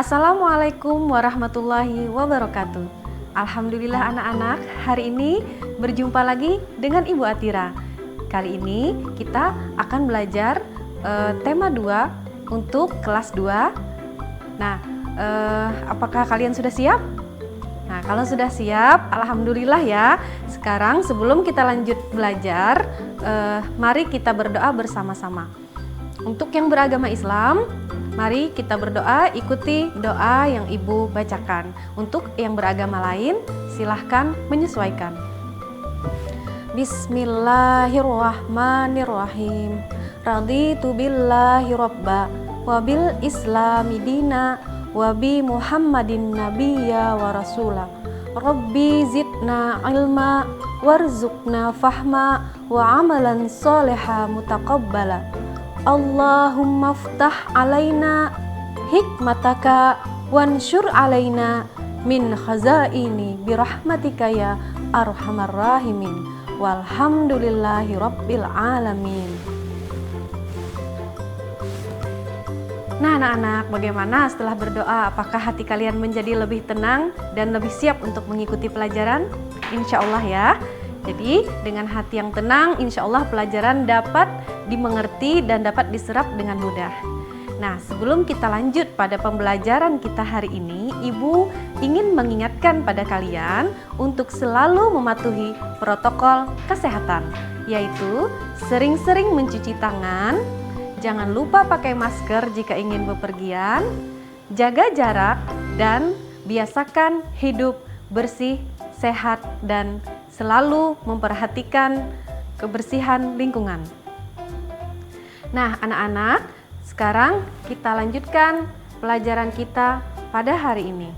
Assalamualaikum warahmatullahi wabarakatuh. Alhamdulillah anak-anak, hari ini berjumpa lagi dengan Ibu Atira. Kali ini kita akan belajar tema 2 untuk kelas 2. Nah, apakah kalian sudah siap? Nah, kalau sudah siap, alhamdulillah ya. Sekarang sebelum kita lanjut belajar, mari kita berdoa bersama-sama. Untuk yang beragama Islam, mari kita berdoa, ikuti doa yang Ibu bacakan. Untuk yang beragama lain, silahkan menyesuaikan. Bismillahirrahmanirrahim. Raditu billahi robba, wabil islami dina, wabi Muhammadin nabiyya wa rasulah. Rabbi zidna ilma, warzuqna fahma, wa amalan soleha mutaqabbala. Allahumma ftah alaina hikmataka wansyur alaina min khazaini birahmatika ya arhamar rahimin walhamdulillahi rabbil alamin. Nah anak-anak, bagaimana setelah berdoa? Apakah hati kalian menjadi lebih tenang dan lebih siap untuk mengikuti pelajaran? Insya Allah ya. Jadi dengan hati yang tenang, insya Allah pelajaran dapat dimengerti dan dapat diserap dengan mudah. Nah, sebelum kita lanjut pada pembelajaran kita hari ini, Ibu ingin mengingatkan pada kalian untuk selalu mematuhi protokol kesehatan, yaitu sering-sering mencuci tangan, jangan lupa pakai masker jika ingin bepergian, jaga jarak, dan biasakan hidup bersih, sehat, dan selalu memperhatikan kebersihan lingkungan. Nah, anak-anak, sekarang kita lanjutkan pelajaran kita pada hari ini.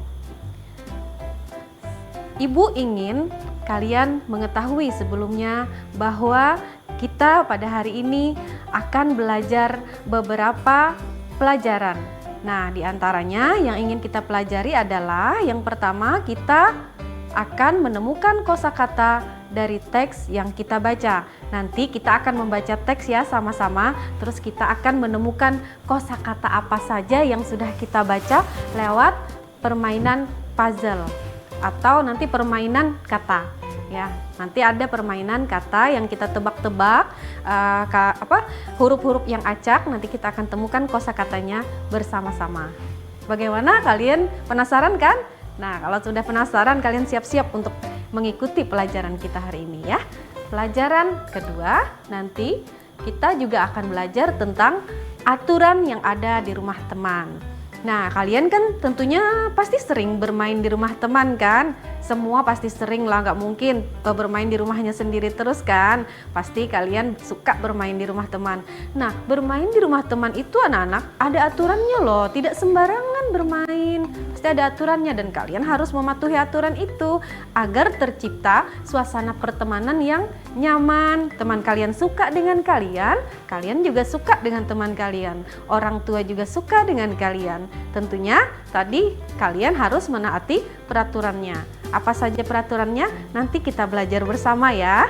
Ibu ingin kalian mengetahui sebelumnya bahwa kita pada hari ini akan belajar beberapa pelajaran. Nah, di antaranya yang ingin kita pelajari adalah yang pertama, kita akan menemukan kosakata dari teks yang kita baca. Nanti kita akan membaca teks ya sama-sama, terus kita akan menemukan kosakata apa saja yang sudah kita baca lewat permainan puzzle atau nanti permainan kata. Ya, nanti ada permainan kata yang kita tebak-tebak huruf-huruf yang acak, nanti kita akan temukan kosakatanya bersama-sama. Bagaimana, kalian penasaran kan? Nah, kalau sudah penasaran, kalian siap-siap untuk mengikuti pelajaran kita hari ini ya. Pelajaran kedua, nanti kita juga akan belajar tentang aturan yang ada di rumah teman. Nah, kalian kan tentunya pasti sering bermain di rumah teman kan? Semua pasti sering lah, nggak mungkin bermain di rumahnya sendiri terus kan? Pasti kalian suka bermain di rumah teman. Nah, bermain di rumah teman itu anak-anak ada aturannya loh, tidak sembarangan bermain. Pasti ada aturannya dan kalian harus mematuhi aturan itu agar tercipta suasana pertemanan yang nyaman. Teman kalian suka dengan kalian, kalian juga suka dengan teman kalian. Orang tua juga suka dengan kalian. Tentunya tadi kalian harus menaati peraturannya. Apa saja peraturannya? Nanti kita belajar bersama ya.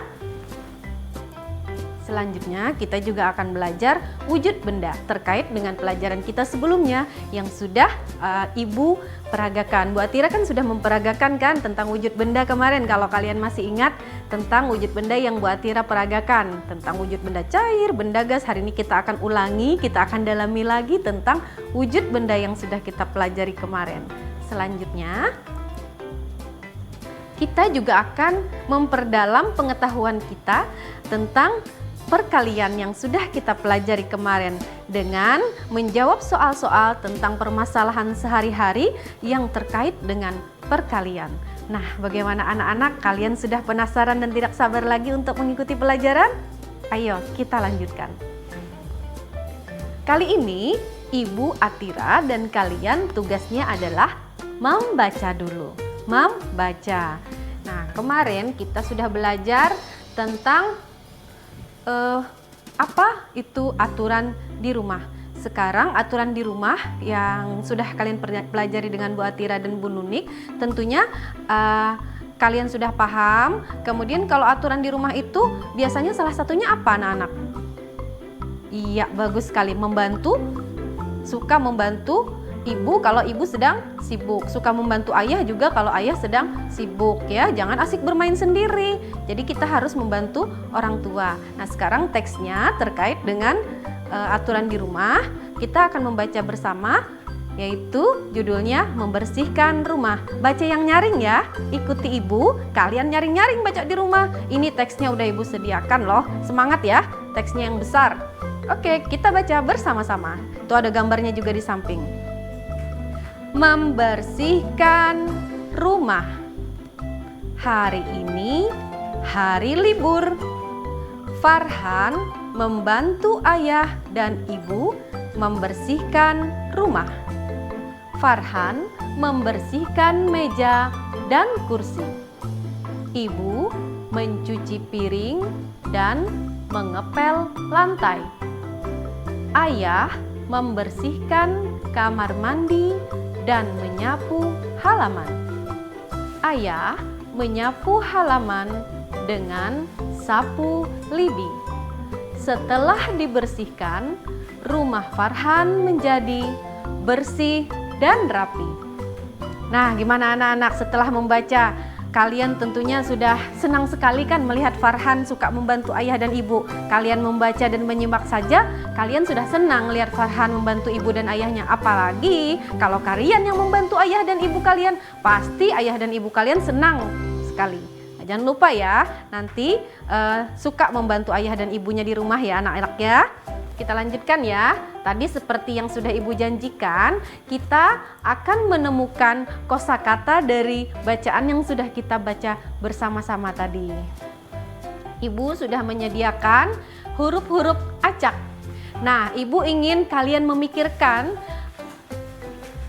Selanjutnya kita juga akan belajar wujud benda terkait dengan pelajaran kita sebelumnya yang sudah Ibu peragakan. Bu Atira kan sudah memperagakan kan tentang wujud benda kemarin, kalau kalian masih ingat tentang wujud benda yang Bu Atira peragakan, tentang wujud benda cair, benda gas. Hari ini kita akan ulangi, kita akan dalami lagi tentang wujud benda yang sudah kita pelajari kemarin. Selanjutnya kita juga akan memperdalam pengetahuan kita tentang perkalian yang sudah kita pelajari kemarin dengan menjawab soal-soal tentang permasalahan sehari-hari yang terkait dengan perkalian. Nah, bagaimana anak-anak? Kalian sudah penasaran dan tidak sabar lagi untuk mengikuti pelajaran? Ayo kita lanjutkan. Kali ini Ibu Atira dan kalian tugasnya adalah membaca dulu. Membaca. Nah, kemarin kita sudah belajar tentang apa itu aturan di rumah. Sekarang aturan di rumah yang sudah kalian pelajari dengan Bu Atira dan Bu Nunik, tentunya kalian sudah paham. Kemudian kalau aturan di rumah itu biasanya salah satunya apa anak-anak? Iya, bagus sekali, membantu, suka membantu Ibu kalau ibu sedang sibuk, suka membantu ayah juga kalau ayah sedang sibuk ya. Jangan asik bermain sendiri. Jadi kita harus membantu orang tua. Nah, sekarang teksnya terkait dengan aturan di rumah. Kita akan membaca bersama, yaitu judulnya membersihkan rumah. Baca yang nyaring ya. Ikuti ibu, kalian nyaring-nyaring baca di rumah. Ini teksnya udah ibu sediakan loh. Semangat ya, teksnya yang besar. Oke, kita baca bersama-sama. Tuh ada gambarnya juga di samping. Membersihkan rumah. Hari ini hari libur. Farhan membantu ayah dan ibu membersihkan rumah. Farhan membersihkan meja dan kursi. Ibu mencuci piring dan mengepel lantai. Ayah membersihkan kamar mandi dan menyapu halaman. Ayah menyapu halaman dengan sapu lidi. Setelah dibersihkan, rumah Farhan menjadi bersih dan rapi. Nah, gimana anak-anak setelah membaca? Kalian tentunya sudah senang sekali kan melihat Farhan suka membantu ayah dan ibu. Kalian membaca dan menyimak saja, kalian sudah senang lihat Farhan membantu ibu dan ayahnya. Apalagi kalau kalian yang membantu ayah dan ibu kalian, pasti ayah dan ibu kalian senang sekali. Nah, jangan lupa ya, nanti suka membantu ayah dan ibunya di rumah ya anak-anak ya. Kita lanjutkan ya. Tadi seperti yang sudah ibu janjikan, kita akan menemukan kosakata dari bacaan yang sudah kita baca bersama-sama tadi. Ibu sudah menyediakan huruf-huruf acak. Nah, ibu ingin kalian memikirkan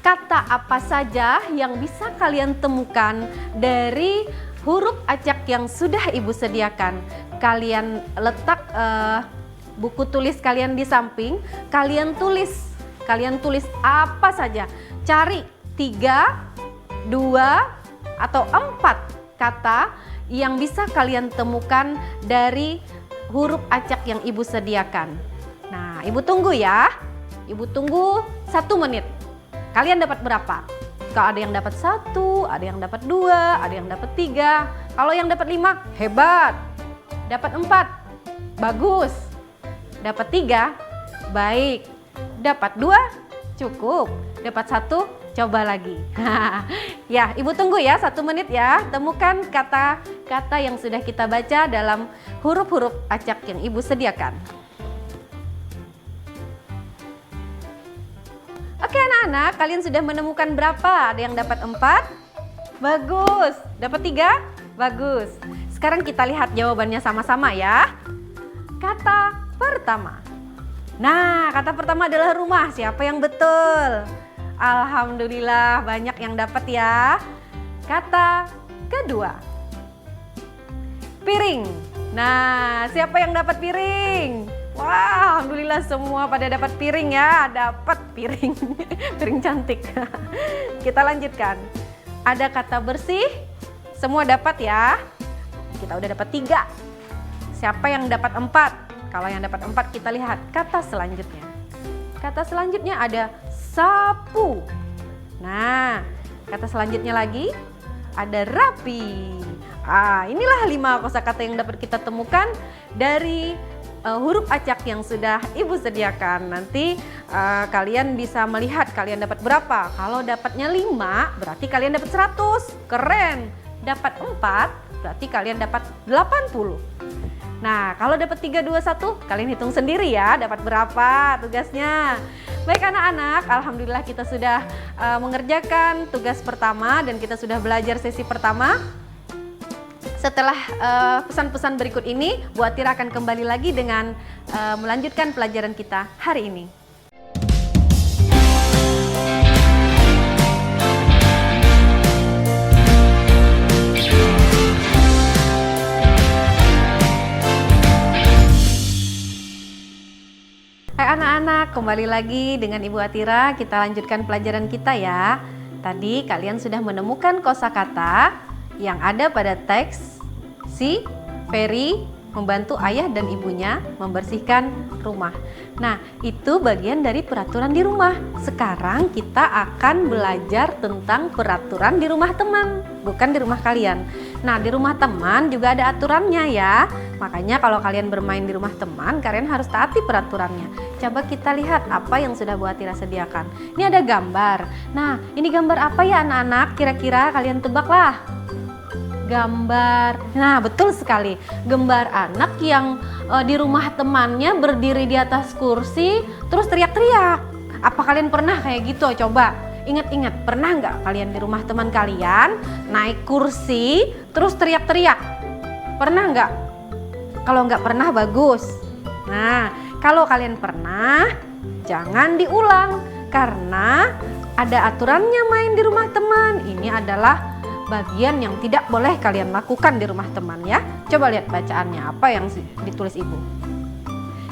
kata apa saja yang bisa kalian temukan dari huruf acak yang sudah ibu sediakan. Kalian letak buku tulis kalian di samping, kalian tulis apa saja. Cari 3, 2, atau 4 kata yang bisa kalian temukan dari huruf acak yang ibu sediakan. Nah, ibu tunggu ya. Ibu tunggu 1 menit. Kalian dapat berapa? Kalau ada yang dapat 1, ada yang dapat 2, ada yang dapat 3. Kalau yang dapat 5, hebat. Dapat 4, bagus. Dapat 3, baik. Dapat 2, cukup. Dapat 1, coba lagi. Ya, ibu tunggu ya 1 menit ya. Temukan kata-kata yang sudah kita baca dalam huruf-huruf acak yang ibu sediakan. Oke anak-anak, kalian sudah menemukan berapa? Ada yang dapat 4? Bagus. Dapat 3? Bagus. Sekarang kita lihat jawabannya sama-sama ya. Kata pertama. Nah, kata pertama adalah rumah. Siapa yang betul? Alhamdulillah banyak yang dapat ya. Kata kedua. Piring. Nah, siapa yang dapat piring? Wah, alhamdulillah semua pada dapat piring ya. Dapat piring. Piring cantik. Kita lanjutkan. Ada kata bersih. Semua dapat ya. Kita udah dapat 3. Siapa yang dapat 4? Kalau yang dapat 4 kita lihat kata selanjutnya. Kata selanjutnya ada sapu. Nah, kata selanjutnya lagi ada rapi. Inilah 5 kosakata yang dapat kita temukan dari huruf acak yang sudah ibu sediakan. Nanti kalian bisa melihat kalian dapat berapa. Kalau dapatnya 5 berarti kalian dapat 100. Keren. Dapat 4 berarti kalian dapat 80. Nah, kalau dapat 3, 2, 1, kalian hitung sendiri ya, dapat berapa tugasnya. Baik anak-anak, alhamdulillah kita sudah mengerjakan tugas pertama dan kita sudah belajar sesi pertama. Setelah pesan-pesan berikut ini, Bu Atira akan kembali lagi dengan melanjutkan pelajaran kita hari ini. Hai anak-anak, kembali lagi dengan Ibu Atira, kita lanjutkan pelajaran kita ya. Tadi kalian sudah menemukan kosakata yang ada pada teks si Ferry membantu ayah dan ibunya membersihkan rumah. Nah, itu bagian dari peraturan di rumah. Sekarang kita akan belajar tentang peraturan di rumah teman, bukan di rumah kalian. Nah, di rumah teman juga ada aturannya ya. Makanya kalau kalian bermain di rumah teman, kalian harus taati peraturannya. Coba kita lihat apa yang sudah Bu Atira sediakan. Ini ada gambar. Nah, ini gambar apa ya anak-anak? Kira-kira kalian tebaklah. Gambar, nah betul sekali, gambar anak yang di rumah temannya berdiri di atas kursi terus teriak-teriak. Apa kalian pernah kayak gitu? Coba ingat-ingat, pernah nggak kalian di rumah teman kalian naik kursi terus teriak-teriak? Pernah nggak? Kalau nggak pernah bagus. Nah, kalau kalian pernah, jangan diulang karena ada aturannya main di rumah teman. Ini adalah bagian yang tidak boleh kalian lakukan di rumah teman ya. Coba lihat bacaannya, apa yang ditulis ibu.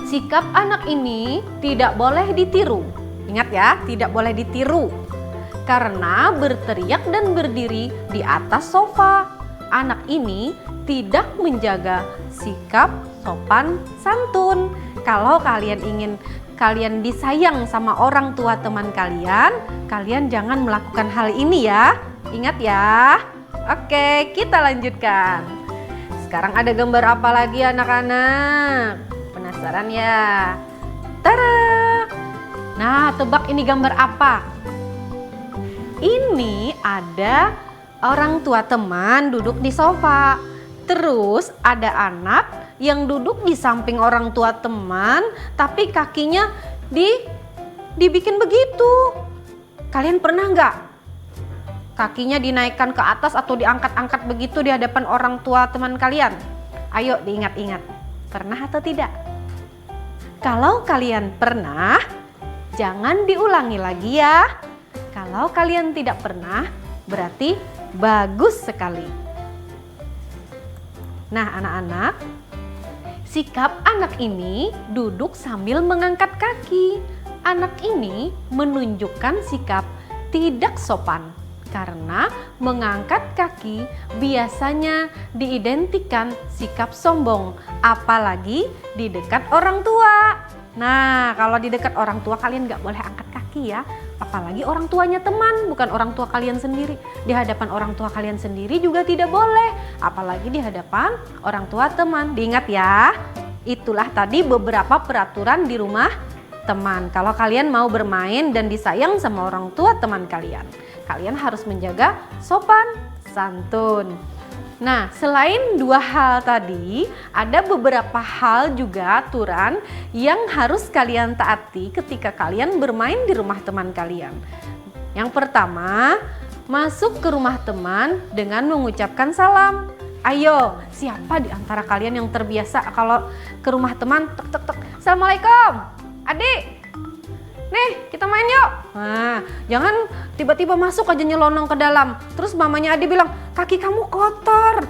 Sikap anak ini tidak boleh ditiru. Ingat ya, tidak boleh ditiru. Karena berteriak dan berdiri di atas sofa. Anak ini tidak menjaga sikap sopan santun. Kalau kalian ingin kalian disayang sama orang tua teman kalian, kalian jangan melakukan hal ini ya. Ingat ya. Oke, kita lanjutkan. Sekarang ada gambar apa lagi anak-anak? Penasaran ya? Tada! Nah, tebak ini gambar apa? Ini ada orang tua teman duduk di sofa. Terus ada anak yang duduk di samping orang tua teman, tapi kakinya dibikin begitu. Kalian pernah nggak kakinya dinaikkan ke atas atau diangkat-angkat begitu di hadapan orang tua teman kalian? Ayo diingat-ingat, pernah atau tidak? Kalau kalian pernah, jangan diulangi lagi ya. Kalau kalian tidak pernah, berarti bagus sekali. Nah anak-anak, sikap anak ini duduk sambil mengangkat kaki. Anak ini menunjukkan sikap tidak sopan. Karena mengangkat kaki biasanya diidentikan sikap sombong, apalagi di dekat orang tua. Nah, kalau di dekat orang tua kalian nggak boleh angkat kaki ya, apalagi orang tuanya teman, bukan orang tua kalian sendiri. Di hadapan orang tua kalian sendiri juga tidak boleh, apalagi di hadapan orang tua teman. Diingat ya, itulah tadi beberapa peraturan di rumah teman. Kalau kalian mau bermain dan disayang sama orang tua teman kalian, kalian harus menjaga sopan santun. Nah, selain dua hal tadi, ada beberapa hal juga aturan yang harus kalian taati ketika kalian bermain di rumah teman kalian. Yang pertama, masuk ke rumah teman dengan mengucapkan salam. Ayo, siapa di antara kalian yang terbiasa kalau ke rumah teman tek tek tek, Assalamualaikum, adik. Nih, kita main yuk. Nah, jangan tiba-tiba masuk aja nyelonong ke dalam. Terus mamanya Adi bilang, kaki kamu kotor.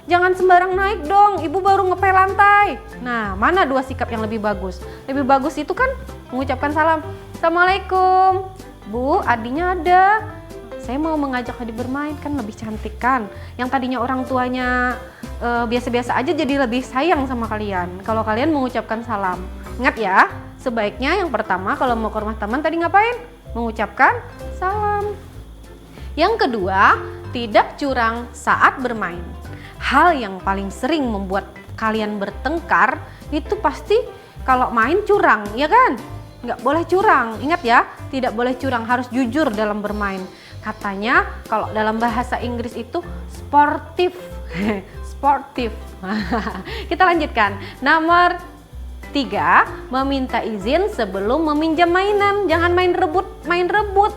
Jangan sembarang naik dong. Ibu baru ngepel lantai. Nah, mana dua sikap yang lebih bagus? Lebih bagus itu kan mengucapkan salam. Assalamualaikum. Bu, Adinya ada. Saya mau mengajak Adi bermain, kan lebih cantik kan. Yang tadinya orang tuanya biasa-biasa aja jadi lebih sayang sama kalian. Kalau kalian mengucapkan salam. Ingat ya. Sebaiknya yang pertama kalau mau ke rumah teman tadi ngapain? Mengucapkan salam. Yang kedua, tidak curang saat bermain. Hal yang paling sering membuat kalian bertengkar itu pasti kalau main curang, ya kan? Nggak boleh curang, ingat ya, tidak boleh curang, harus jujur dalam bermain. Katanya kalau dalam bahasa Inggris itu sportif. Sportif. Kita lanjutkan. Nomor 3, meminta izin sebelum meminjam mainan. Jangan main rebut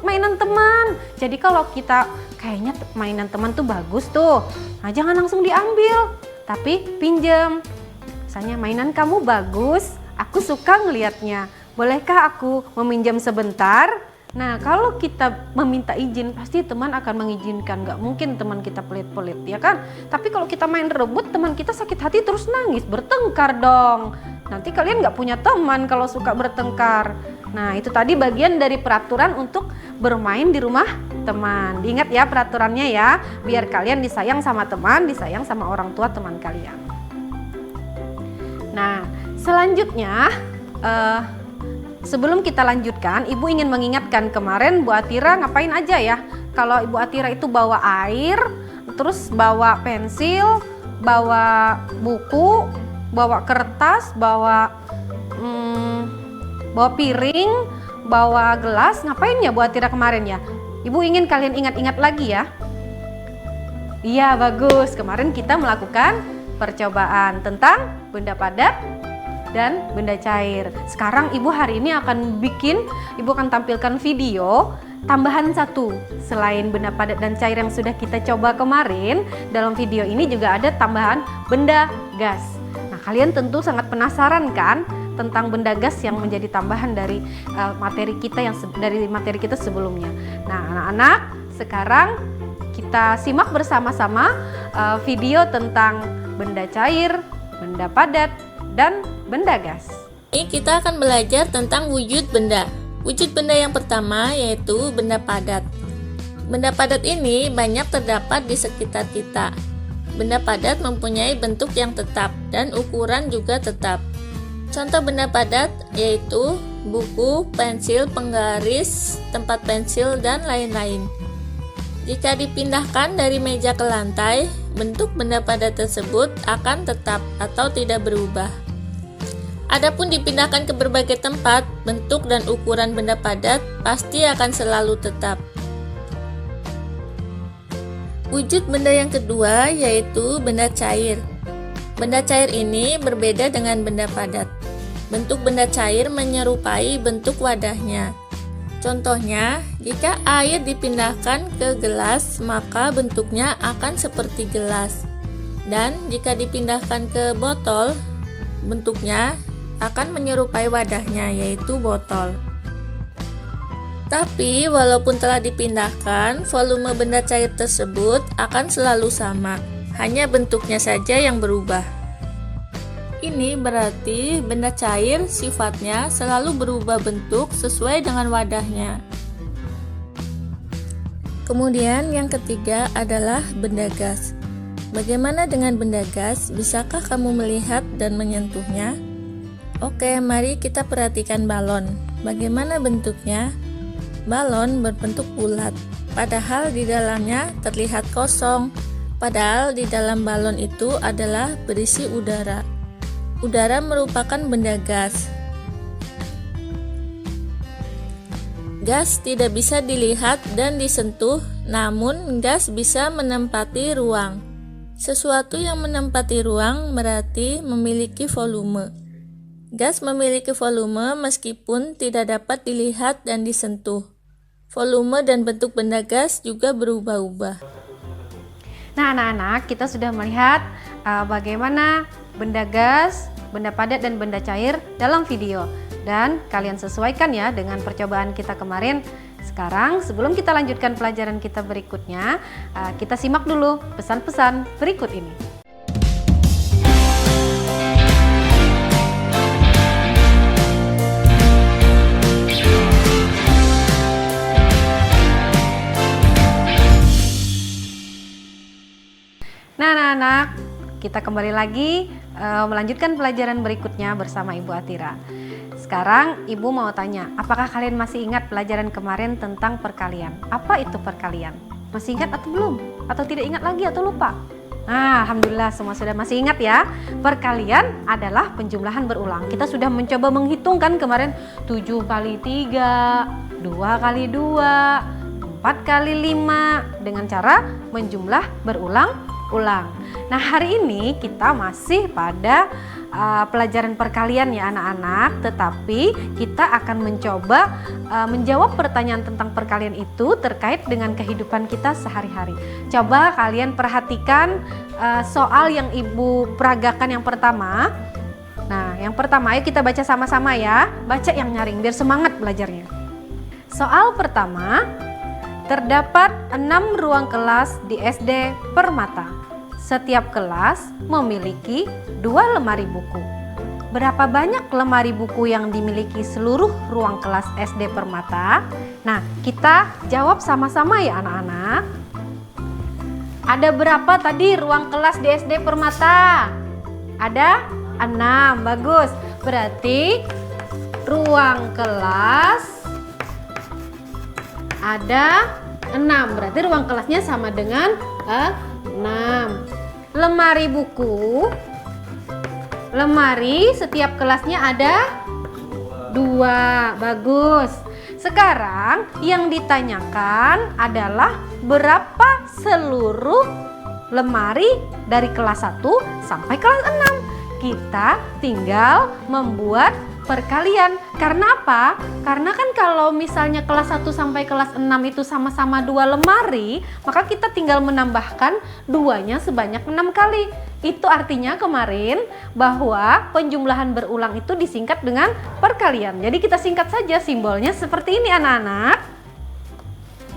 mainan teman. Jadi kalau kita kayaknya mainan teman tuh bagus tuh, nah jangan langsung diambil, tapi pinjam. Misalnya mainan kamu bagus, aku suka ngelihatnya, bolehkah aku meminjam sebentar? Nah kalau kita meminta izin pasti teman akan mengizinkan. Gak mungkin teman kita pelit-pelit ya kan. Tapi kalau kita main rebut, teman kita sakit hati terus nangis, bertengkar dong. Nanti kalian gak punya teman kalau suka bertengkar. Nah itu tadi bagian dari peraturan untuk bermain di rumah teman. Diingat ya peraturannya ya, biar kalian disayang sama teman, disayang sama orang tua teman kalian. Nah, selanjutnya sebelum kita lanjutkan, Ibu ingin mengingatkan kemarin Bu Atira ngapain aja ya? Kalau Ibu Atira itu bawa air, terus bawa pensil, bawa buku, bawa kertas, bawa piring, bawa gelas, ngapain ya Bu Atira kemarin ya? Ibu ingin kalian ingat-ingat lagi ya? Iya, bagus. Kemarin kita melakukan percobaan tentang benda padat dan benda cair. Sekarang Ibu hari ini Ibu akan tampilkan video tambahan satu. Selain benda padat dan cair yang sudah kita coba kemarin, dalam video ini juga ada tambahan benda gas. Nah, kalian tentu sangat penasaran kan tentang benda gas yang menjadi tambahan dari materi kita sebelumnya. Nah, anak-anak, sekarang kita simak bersama-sama video tentang benda cair, benda padat, dan benda gas. Ini kita akan belajar tentang wujud benda. Wujud benda yang pertama yaitu benda padat. Benda padat ini banyak terdapat di sekitar kita. Benda padat mempunyai bentuk yang tetap dan ukuran juga tetap. Contoh benda padat yaitu buku, pensil, penggaris, tempat pensil, dan lain-lain. Jika dipindahkan dari meja ke lantai, bentuk benda padat tersebut akan tetap atau tidak berubah. Adapun dipindahkan ke berbagai tempat, bentuk dan ukuran benda padat pasti akan selalu tetap. Wujud benda yang kedua yaitu benda cair. Benda cair ini berbeda dengan benda padat. Bentuk benda cair menyerupai bentuk wadahnya. Contohnya, jika air dipindahkan ke gelas, maka bentuknya akan seperti gelas. Dan jika dipindahkan ke botol, bentuknya akan menyerupai wadahnya, yaitu botol. Tapi, walaupun telah dipindahkan, volume benda cair tersebut akan selalu sama, hanya bentuknya saja yang berubah. Ini berarti benda cair sifatnya selalu berubah bentuk sesuai dengan wadahnya. Kemudian yang ketiga adalah benda gas. Bagaimana dengan benda gas? Bisakah kamu melihat dan menyentuhnya? Oke, mari kita perhatikan balon. Bagaimana bentuknya? Balon berbentuk bulat, padahal di dalamnya terlihat kosong. Padahal di dalam balon itu adalah berisi udara. Udara merupakan benda gas. Gas tidak bisa dilihat dan disentuh, namun gas bisa menempati ruang. Sesuatu yang menempati ruang berarti memiliki volume. Gas memiliki volume meskipun tidak dapat dilihat dan disentuh. Volume dan bentuk benda gas juga berubah-ubah. Nah, anak-anak, kita sudah melihat bagaimana benda gas, benda padat, dan benda cair dalam video. Dan kalian sesuaikan ya dengan percobaan kita kemarin. Sekarang, sebelum kita lanjutkan pelajaran kita berikutnya, kita simak dulu pesan-pesan berikut ini. Nah, anak-anak, kita kembali lagi melanjutkan pelajaran berikutnya bersama Ibu Atira. Sekarang Ibu mau tanya, apakah kalian masih ingat pelajaran kemarin tentang perkalian? Apa itu perkalian? Masih ingat atau belum? Atau tidak ingat lagi atau lupa? Nah, alhamdulillah semua sudah masih ingat ya. Perkalian adalah penjumlahan berulang. Kita sudah mencoba menghitungkan kemarin 7 kali 3, 2 kali 2, 4 kali 5 dengan cara menjumlah berulang-ulang. Nah, hari ini kita masih pada pelajaran perkalian ya anak-anak, tetapi kita akan mencoba menjawab pertanyaan tentang perkalian itu terkait dengan kehidupan kita sehari-hari. Coba kalian perhatikan soal yang Ibu peragakan yang pertama. Nah, yang pertama, ayo kita baca sama-sama ya. Baca yang nyaring biar semangat belajarnya. Soal pertama, terdapat 6 ruang kelas di SD Permata. Setiap kelas memiliki 2 lemari buku. Berapa banyak lemari buku yang dimiliki seluruh ruang kelas SD Permata? Nah, kita jawab sama-sama ya anak-anak. Ada berapa tadi ruang kelas di SD Permata? Ada 6. Bagus. Berarti ruang kelas ada 6. Berarti ruang kelasnya sama dengan 6. Lemari buku. Lemari setiap kelasnya ada 2. Bagus. Sekarang yang ditanyakan adalah berapa seluruh lemari dari kelas 1 sampai kelas 6. Kita tinggal membuat perkalian. Karena apa? Karena kan kalau misalnya kelas 1 sampai kelas 6 itu sama-sama 2 lemari, maka kita tinggal menambahkan 2-nya sebanyak 6 kali. Itu artinya kemarin bahwa penjumlahan berulang itu disingkat dengan perkalian. Jadi kita singkat saja simbolnya seperti ini anak-anak.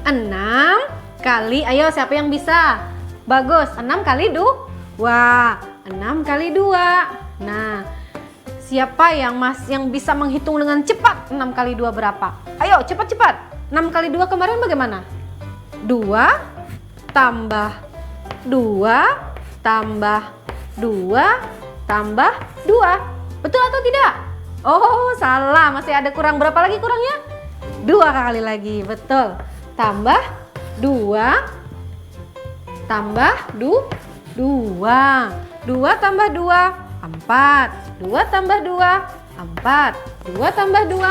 6 kali, ayo siapa yang bisa? Bagus, 6 kali 2. 6 kali 2. Nah, siapa yang bisa menghitung dengan cepat 6 kali 2 berapa? Ayo cepat-cepat. 6 kali 2 kemarin bagaimana? 2 tambah 2 tambah 2 tambah 2. Betul atau tidak? Oh, salah. Masih ada kurang berapa lagi kurangnya? 2 kali lagi. Betul. Tambah 2 tambah 2. 2 tambah 2 4. 2 tambah 2 4. 2 tambah 2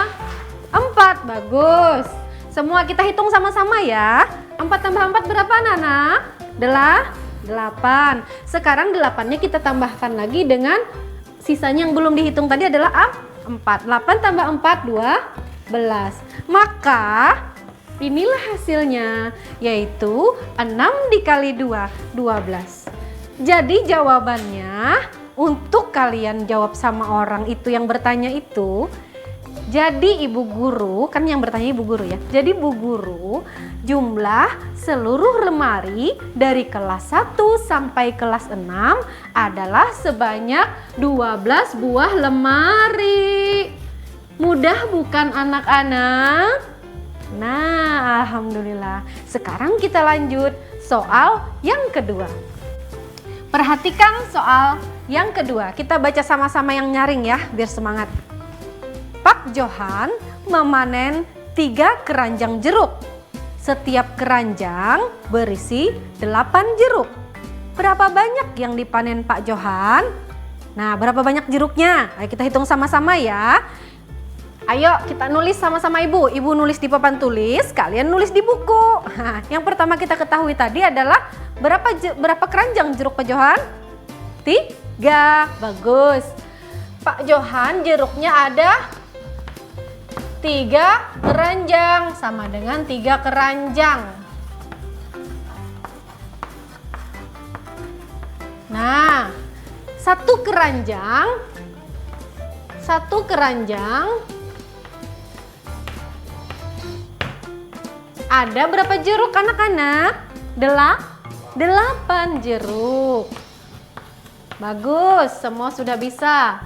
4. Bagus. Semua kita hitung sama-sama ya. 4 tambah 4 berapa anak-anak? 8. Sekarang 8-nya kita tambahkan lagi dengan sisanya yang belum dihitung tadi adalah 4. 8 tambah 4 12. Maka inilah hasilnya, yaitu 6 dikali 2 12. Jadi jawabannya untuk kalian jawab sama orang itu yang bertanya itu, jadi ibu guru, kan yang bertanya ibu guru ya. Jadi bu guru, jumlah seluruh lemari dari kelas 1 sampai kelas 6 adalah sebanyak 12 buah lemari. Mudah bukan anak-anak? Nah, alhamdulillah. Sekarang kita lanjut soal yang kedua. Perhatikan soal yang kedua. Kita baca sama-sama yang nyaring ya, biar semangat. Pak Johan memanen 3 keranjang jeruk. Setiap keranjang berisi 8 jeruk. Berapa banyak yang dipanen Pak Johan? Nah, berapa banyak jeruknya? Ayo kita hitung sama-sama ya. Ayo kita nulis sama-sama ibu. Ibu nulis di papan tulis, kalian nulis di buku. Nah, yang pertama kita ketahui tadi adalah berapa keranjang jeruk Pak Johan? 3. Bagus. Pak Johan jeruknya ada 3 keranjang, sama dengan 3 keranjang. Nah, satu keranjang ada berapa jeruk anak-anak? 8 jeruk. Bagus, semua sudah bisa.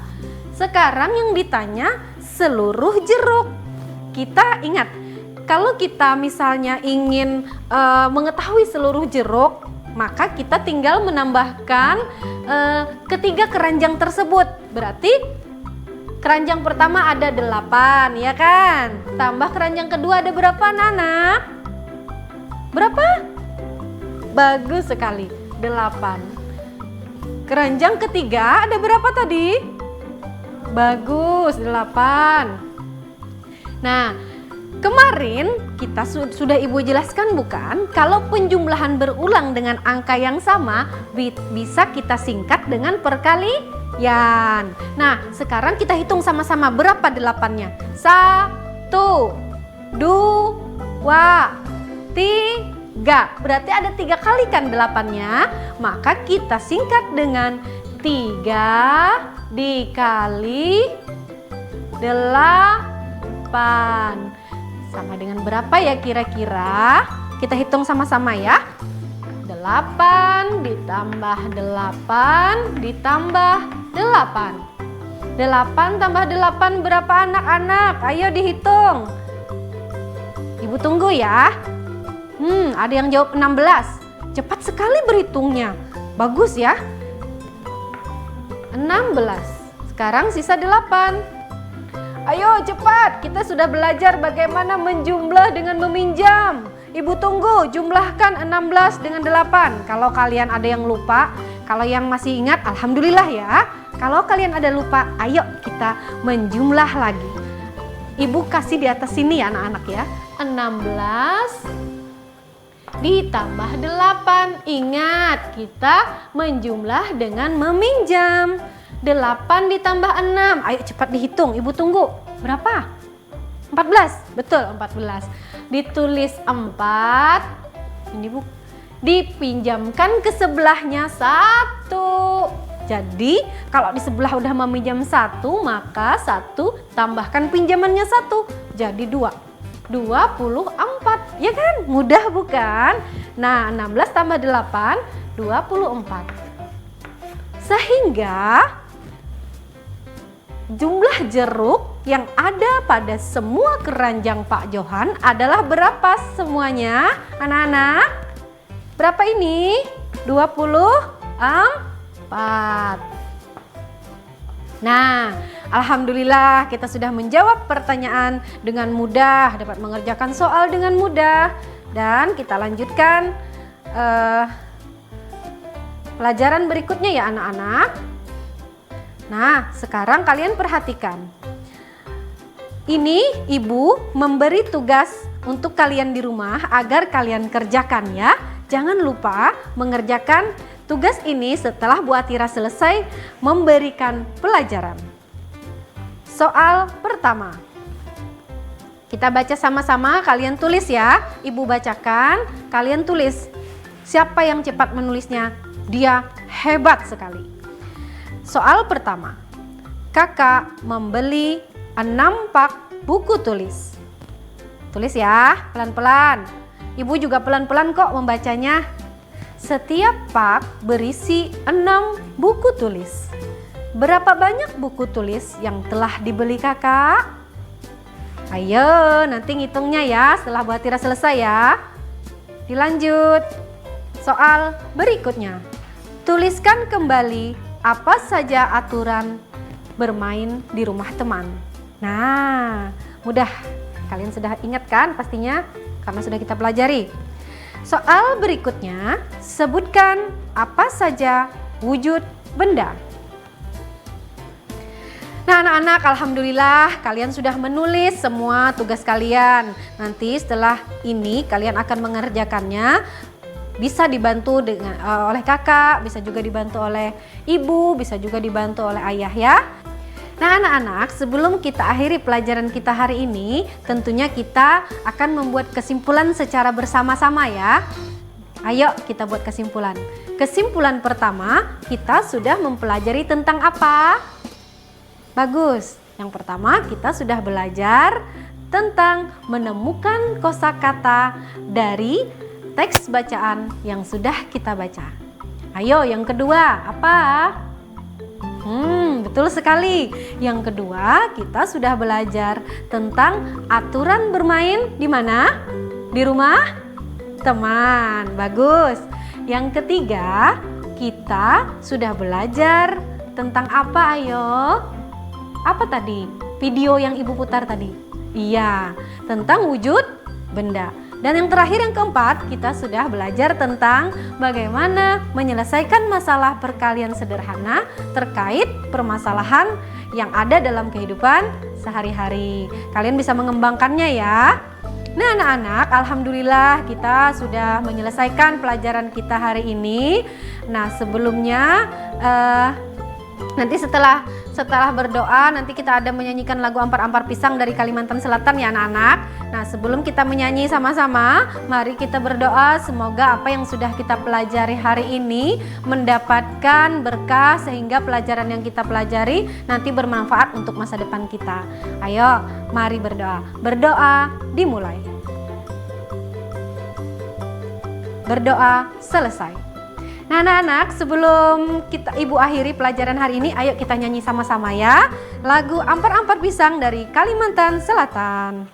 Sekarang yang ditanya seluruh jeruk. Kita ingat, kalau kita misalnya ingin mengetahui seluruh jeruk, maka kita tinggal menambahkan ketiga keranjang tersebut. Berarti keranjang pertama ada 8, ya kan? Tambah keranjang kedua ada berapa anak-anak? Berapa? Bagus sekali, 8. Keranjang ketiga ada berapa tadi? Bagus, 8. Nah, kemarin kita sudah ibu jelaskan bukan? Kalau penjumlahan berulang dengan angka yang sama bisa kita singkat dengan perkalian. Nah, sekarang kita hitung sama-sama berapa 8-nya? 1, 2, 3. Berarti ada 3 kali kan 8-nya? Maka kita singkat dengan 3 dikali 8. Sama dengan berapa ya kira-kira? Kita hitung sama-sama ya. 8 ditambah 8 ditambah 8. 8 tambah 8 berapa anak-anak? Ayo dihitung. Ibu tunggu ya. Ada yang jawab 16. Cepat sekali berhitungnya. Bagus ya. 16. Sekarang sisa 8. Ayo cepat, kita sudah belajar bagaimana menjumlah dengan meminjam. Ibu tunggu, jumlahkan 16 dengan 8. Kalau kalian ada yang lupa, kalau yang masih ingat, alhamdulillah ya. Kalau kalian ada lupa, ayo kita menjumlah lagi. Ibu kasih di atas sini ya anak-anak ya. 16 ditambah 8. Ingat, kita menjumlah dengan meminjam. 8 ditambah 6. Ayo cepat dihitung, Ibu tunggu. Berapa? 14. Betul, 14. Ditulis 4. Ini Bu. Dipinjamkan ke sebelahnya 1. Jadi, kalau di sebelah udah meminjam 1, maka 1 tambahkan pinjamannya 1. Jadi 2. 24. Ya kan? Mudah bukan? Nah, 16 tambah 8, 24. Sehingga jumlah jeruk yang ada pada semua keranjang Pak Johan adalah berapa semuanya? Anak-anak, berapa ini? 24. Nah, alhamdulillah kita sudah menjawab pertanyaan dengan mudah, dapat mengerjakan soal dengan mudah. Dan kita lanjutkan pelajaran berikutnya ya anak-anak. Nah, sekarang kalian perhatikan. Ini Ibu memberi tugas untuk kalian di rumah agar kalian kerjakan ya. Jangan lupa mengerjakan tugas ini setelah Bu Atira selesai memberikan pelajaran. Soal pertama. Kita baca sama-sama, kalian tulis ya. Ibu bacakan, kalian tulis. Siapa yang cepat menulisnya? Dia hebat sekali. Soal pertama, Kakak membeli 6 pak buku tulis. Tulis ya, pelan-pelan. Ibu juga pelan-pelan kok membacanya. Setiap pak berisi 6 buku tulis. Berapa banyak buku tulis yang telah dibeli kakak? Ayo, nanti ngitungnya ya setelah Bu Atira selesai ya. Dilanjut. Soal berikutnya. Tuliskan kembali apa saja aturan bermain di rumah teman. Nah, mudah. Kalian sudah ingat kan pastinya karena sudah kita pelajari. Soal berikutnya, sebutkan apa saja wujud benda. Nah anak-anak, alhamdulillah kalian sudah menulis semua tugas kalian. Nanti setelah ini kalian akan mengerjakannya. Bisa dibantu oleh kakak, bisa juga dibantu oleh ibu, bisa juga dibantu oleh ayah ya. Nah anak-anak, sebelum kita akhiri pelajaran kita hari ini, tentunya kita akan membuat kesimpulan secara bersama-sama ya. Ayo kita buat kesimpulan. Kesimpulan pertama, kita sudah mempelajari tentang apa? Bagus. Yang pertama, kita sudah belajar tentang menemukan kosakata dari teks bacaan yang sudah kita baca. Ayo yang kedua, apa? Betul sekali. Yang kedua, kita sudah belajar tentang aturan bermain di mana? Di rumah teman. Bagus. Yang ketiga, kita sudah belajar tentang apa ayo? Apa tadi? Video yang Ibu putar tadi? Iya, tentang wujud benda. Dan yang terakhir yang keempat, kita sudah belajar tentang bagaimana menyelesaikan masalah perkalian sederhana terkait permasalahan yang ada dalam kehidupan sehari-hari. Kalian bisa mengembangkannya ya. Nah anak-anak, alhamdulillah kita sudah menyelesaikan pelajaran kita hari ini. Nah sebelumnya nanti setelah berdoa nanti kita ada menyanyikan lagu Ampar-Ampar Pisang dari Kalimantan Selatan ya anak-anak. Nah sebelum kita menyanyi sama-sama, mari kita berdoa semoga apa yang sudah kita pelajari hari ini mendapatkan berkah sehingga pelajaran yang kita pelajari nanti bermanfaat untuk masa depan kita. Ayo mari berdoa. Berdoa dimulai. Berdoa selesai. Nah anak-anak, sebelum Ibu akhiri pelajaran hari ini, ayo kita nyanyi sama-sama ya. Lagu Ampar-Ampar Pisang dari Kalimantan Selatan.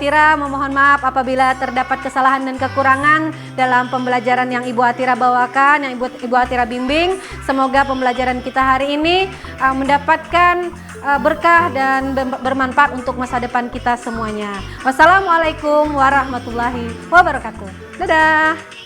Atira memohon maaf apabila terdapat kesalahan dan kekurangan dalam pembelajaran yang Ibu Atira bawakan, yang Ibu Atira bimbing. Semoga pembelajaran kita hari ini mendapatkan berkah dan bermanfaat untuk masa depan kita semuanya. Wassalamualaikum warahmatullahi wabarakatuh. Dadah.